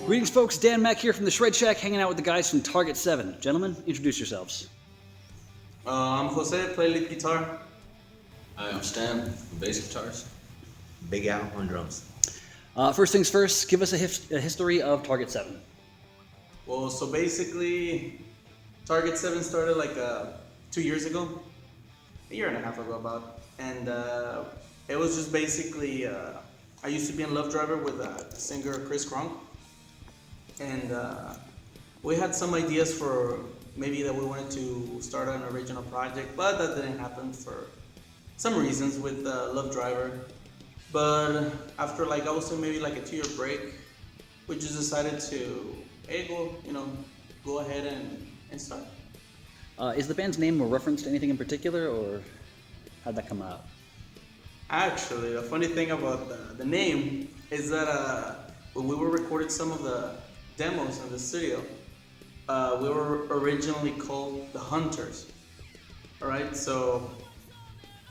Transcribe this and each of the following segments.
Greetings, folks. Dan Mack here from the Shred Shack, hanging out with the guys from Target 7. Gentlemen, introduce yourselves. I'm Jose, play lead guitar. Hi, I'm Stan, bass guitars. Big Al on drums. First things first, give us a history of Target 7. Well, so basically, Target 7 started like 2 years ago, a year and a half ago about, and it was just basically, I used to be in Love Driver with singer Chris Kronk, and we had some ideas for maybe that we wanted to start an original project, but that didn't happen for some reasons with Love Driver. But after like I would say maybe like a 2-year break, we just decided to go ahead and start. Is the band's name a reference to anything in particular, or how'd that come out? Actually, the funny thing about the name is that when we were recording some of the demos in the studio, we were originally called The Hunters. Alright, so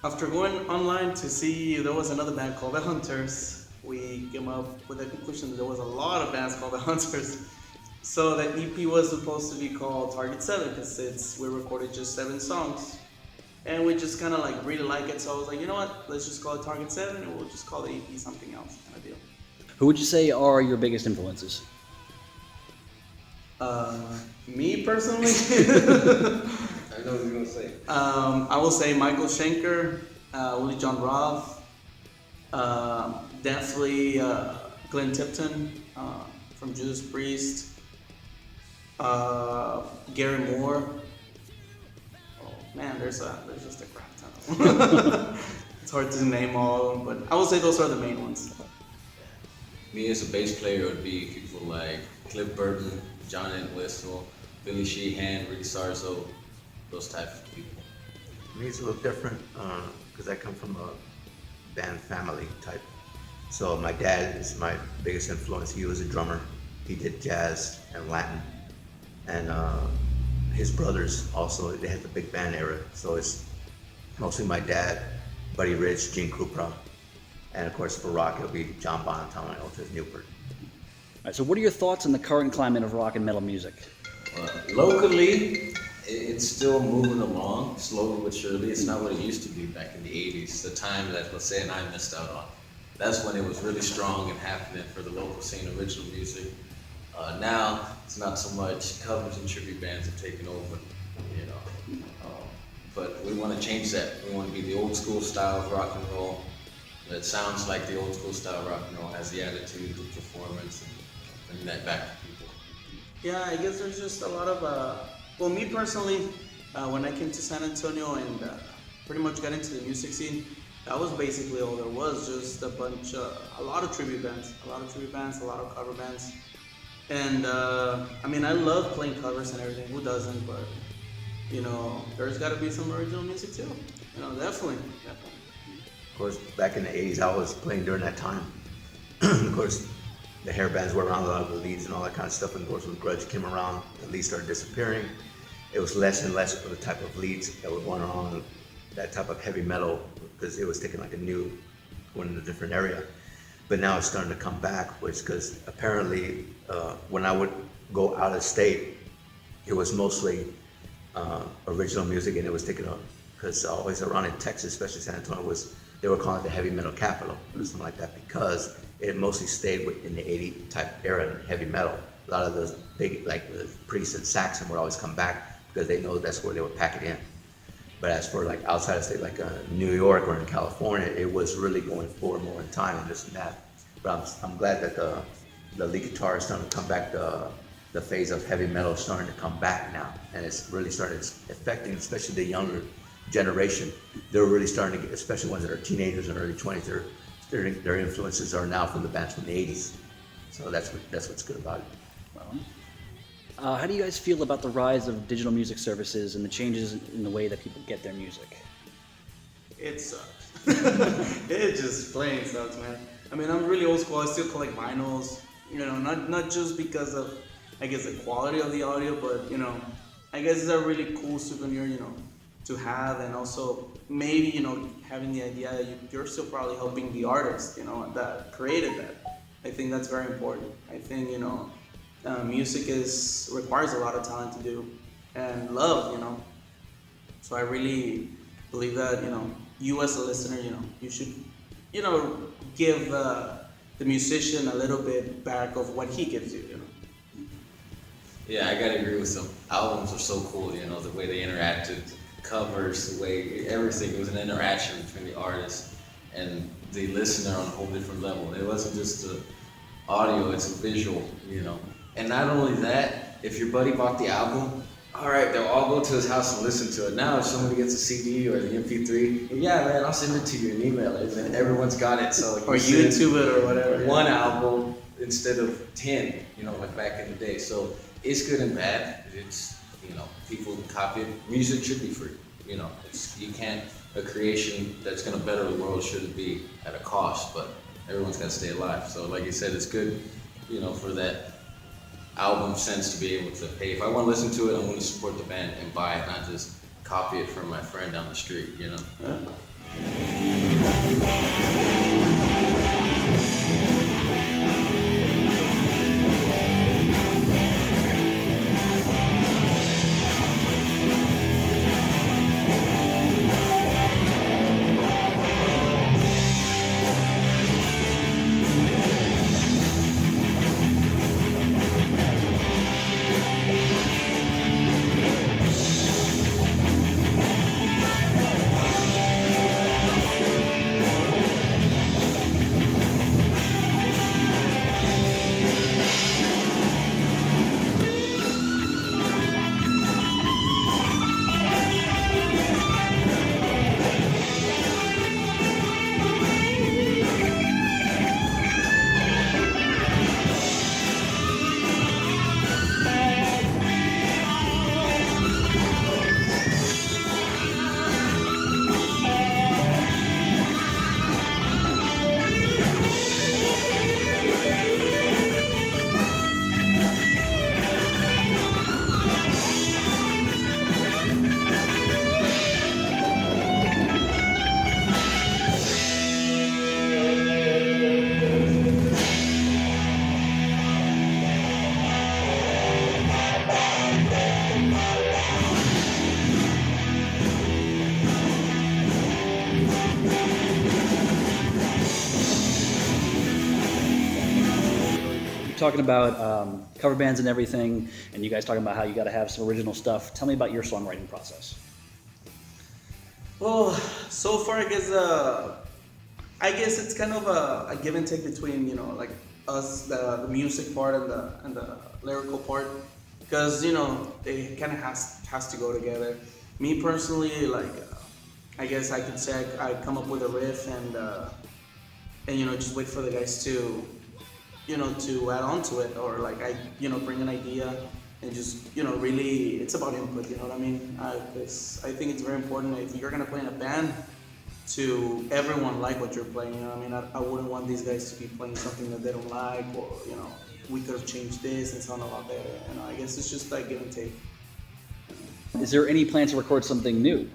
after going online to see there was another band called The Hunters, we came up with the conclusion that there was a lot of bands called The Hunters. So the EP was supposed to be called Target 7 because we recorded just 7 songs. And we just kind of like really like it, so I was like, you know what, let's just call it Target 7 and we'll just call the EP something else kind of deal. Who would you say are your biggest influences? Me personally, I know what you're going to say. I will say Michael Schenker, Uli Jon Roth, definitely Glenn Tipton from Judas Priest, Gary Moore. Oh man, there's just a crap ton of them. It's hard to name all of them, but I would say those are the main ones. Me as a bass player would be people like Cliff Burton, John Entwistle, Billy Sheehan, Ricky Sarzo, those types of people. Me, it's a little different because I come from a band family type. So my dad is my biggest influence. He was a drummer. He did jazz and Latin. And his brothers also, they had the big band era. So it's mostly my dad, Buddy Rich, Gene Krupa. And of course for rock, it'll be John Bonham and Otis Newport. All right, so what are your thoughts on the current climate of rock and metal music? Locally, it's still moving along, slowly but surely. It's not what it used to be back in the 80s, the time that Jose and I missed out on. That's when it was really strong and happening for the local scene, original music. Now, it's not so much covers and tribute bands have taken over, you know. But we want to change that. We want to be the old school style of rock and roll that sounds like the old school style of rock and roll, has the attitude, the performance, and bring that back to people. Yeah, I guess there's just a lot of, well, me personally, when I came to San Antonio and pretty much got into the music scene, that was basically all there was, just a lot of tribute bands, a lot of cover bands. And I mean, I love playing covers and everything, who doesn't, but, you know, there's gotta be some original music too, you know, definitely. Of course, back in the 80s, I was playing during that time. Of course, the hair bands were around, a lot of the leads and all that kind of stuff. And of course, when Grudge came around, the leads started disappearing. It was less and less of the type of leads that were going on, that type of heavy metal, because it was taking like going in a different area. But now it's starting to come back, which because apparently when I would go out of state, it was mostly original music, and it was taken up because always around in Texas, especially San Antonio, they were calling it the heavy metal capital or something like that because it mostly stayed in the 80 type era in heavy metal. A lot of those big, like the Priest and Saxon would always come back because they know that's where they would pack it in. But as for like outside of state, like New York or in California, it was really going forward more in time and this and that. But I'm glad that the lead guitar is starting to come back. The phase of heavy metal is starting to come back now, and it's really started affecting, especially the younger generation. They're really starting to get, especially ones that are teenagers and early 20s. Their influences are now from the bands from the 80s. So that's what's good about it. How do you guys feel about the rise of digital music services and the changes in the way that people get their music? It sucks. It just plain sucks, man. I mean, I'm really old school. I still collect vinyls. You know, not just because of, I guess, the quality of the audio, but you know, I guess it's a really cool souvenir, you know, to have, and also maybe, you know, having the idea that you're still probably helping the artist, you know, that created that. I think that's very important. I think, you know, music requires a lot of talent to do and love, you know. So I really believe that, you know, you as a listener, you know, you should, you know, give the musician a little bit back of what he gives you, you know. Yeah, I gotta agree with them. Albums are so cool, you know, the way they interacted, covers, the way everything. It was an interaction between the artist and the listener on a whole different level. It wasn't just the audio, it's a visual, you know. And not only that, if your buddy bought the album, all right, they'll all go to his house and listen to it. Now, if somebody gets a CD or the MP3, yeah, man, I'll send it to you and email it. And everyone's got it, so Or YouTube it or whatever. one album instead of 10, you know, like back in the day. So it's good and bad. It's, you know, people copy it. Music should be free. You know, you can't, a creation that's going to better the world shouldn't be at a cost, but everyone's got to stay alive. So like you said, it's good, you know, for that album sense to be able to, hey, if I want to listen to it, I'm going to support the band and buy it, not just copy it from my friend down the street, you know? Talking about cover bands and everything, and you guys talking about how you got to have some original stuff. Tell me about your songwriting process. Well, so far, I guess it's kind of a give and take between, you know, like us, the music part and the lyrical part, because, you know, they kind of has to go together. Me personally, like, I guess I could say I come up with a riff and you know, just wait for the guys to, you know, to add on to it, or like I, you know, bring an idea and just, you know, really, it's about input, you know what I mean? I think it's very important if you're gonna play in a band to everyone like what you're playing, you know what I mean? I wouldn't want these guys to be playing something that they don't like, or, you know, we could have changed this and sound a lot better, you know, I guess it's just like give and take. Is there any plan to record something new?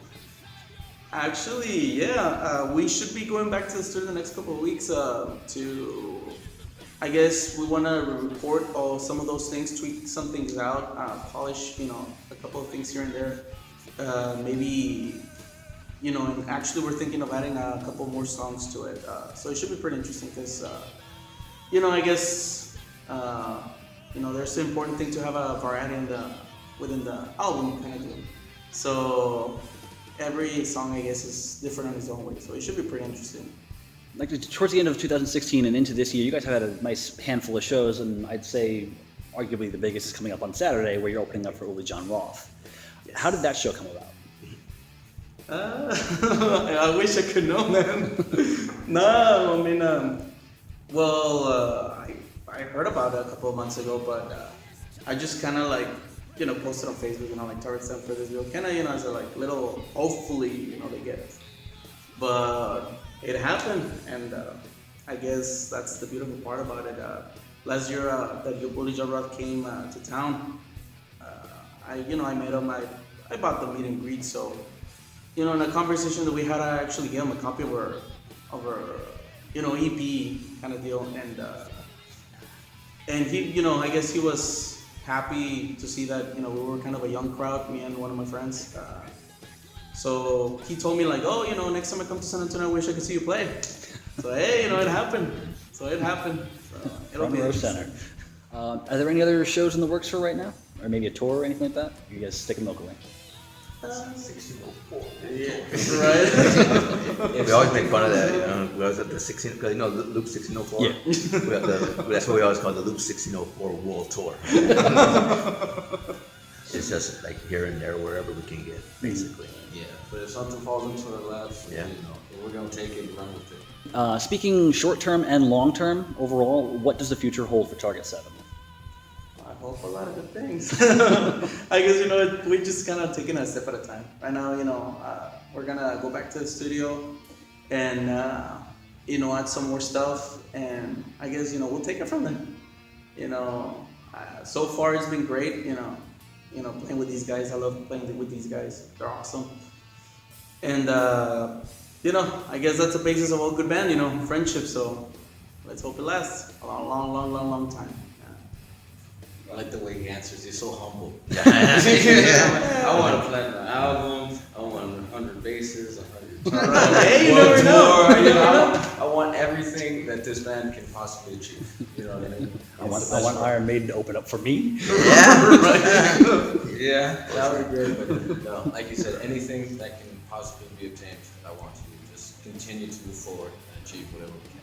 Actually, yeah, we should be going back to the studio the next couple of weeks to, I guess we want to record all some of those things, tweak some things out, polish, you know, a couple of things here and there. Maybe, you know, and actually we're thinking of adding a couple more songs to it. So it should be pretty interesting because, you know, I guess, you know, there's an important thing to have a variety within the album kind of thing. So every song, I guess, is different in its own way. So it should be pretty interesting. Like towards the end of 2016 and into this year, you guys have had a nice handful of shows, and I'd say arguably the biggest is coming up on Saturday, where you're opening up for Uli Jon Roth. Yes. How did that show come about? I wish I could know, man. No, I mean, well, I heard about it a couple of months ago, but I just kind of like, posted on Facebook, like target them for this video, kind of, as a like little, hopefully, they get it. But it happened, and I guess that's the beautiful part about it. Last year, that Uli Jon Roth came to town, I met him, I bought the meet and greet, so, in a conversation that we had, I actually gave him a copy of our EP kind of deal, and he, I guess he was happy to see that, we were kind of a young crowd, me and one of my friends. So he told me like, oh, next time I come to San Antonio, I wish I could see you play. So hey, it happened. So it'll Front be row interesting. center. Are there any other shows in the works for right now? Or maybe a tour or anything like that? Or you guys sticking locally? 1604. Yeah, right. We always make fun of that, we always have the 16, because Loop 1604. Yeah. That's what we always call the Loop 1604 World Tour. It's just like here and there, wherever we can get, basically. Yeah, but if something falls into our laps, Yeah. we're gonna take it and run with it. Speaking short-term and long-term, overall, what does the future hold for Target 7? I hope a lot of good things. I guess, we just kind of taking a step at a time. Right now, we're gonna go back to the studio and, add some more stuff. And I guess, we'll take it from there. So far it's been great, playing with these guys. I love playing with these guys. They're awesome. And, I guess that's the basis of all good band, friendship. So let's hope it lasts a long time. I like the way he answers. He's so humble. Yeah. I want a platinum album. I want 100 bases, 100 Hey, you never know. You never know. I want everything that this band can possibly achieve. You know what I mean? I want Iron Maiden to open up for me. Yeah, that would be great. But no, like you said, anything that can possibly be obtained, I want to just continue to move forward and achieve whatever we can.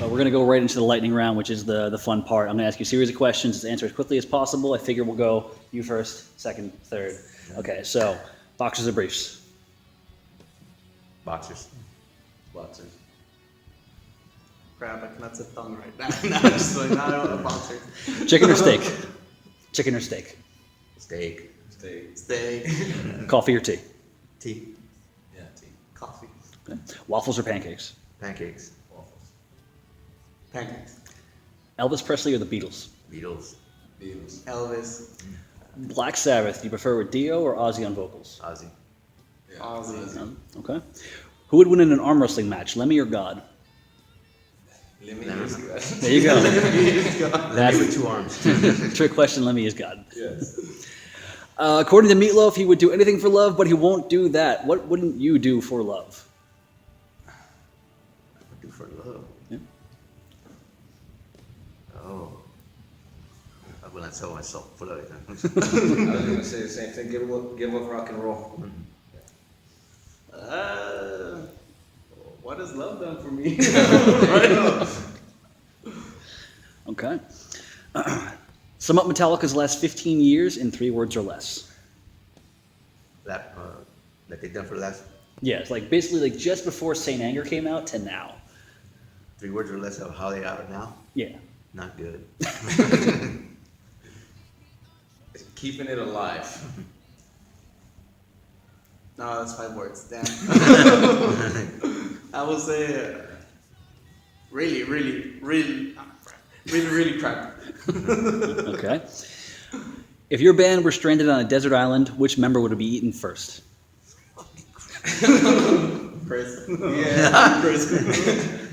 We're going to go right into the lightning round, which is the fun part. I'm going to ask you a series of questions. Answer as quickly as possible. I figure we'll go you first, second, third. Okay, so boxers or briefs? Boxers. Boxers. Crap, I cannot say tongue right now. No, just like, I don't want a boxer. Chicken or steak? Chicken or steak? Steak. Steak. Coffee or tea? Tea. Yeah, tea. Coffee. Okay. Waffles or pancakes? Pancakes. Waffles. Pancakes. Elvis Presley or the Beatles? Beatles. Beatles. Elvis. Black Sabbath, do you prefer with Dio or Ozzy on vocals? Ozzy. Yeah, Ozzy. Okay. Who would win in an arm wrestling match, Lemmy or God? Me. Let me use God. There you go. That's with 2 arms. Trick question, Lemmy is God. Yes. According to Meatloaf, he would do anything for love, but he won't do that. What wouldn't you do for love? Do for love. Yeah. Oh. I will not sell myself for love. I was gonna say the same thing. Give up rock and roll. What has love done for me? Okay. Sum up Metallica's last 15 years in 3 words or less. That they've done for the last Yeah, it's like basically like just before Saint Anger came out to now. 3 words or less of how they are now. Yeah. Not good. Keeping it alive. No, that's 5 words. Damn. I will say really crap. Okay. If your band were stranded on a desert island, which member would be eaten first? Chris. Yeah, Chris.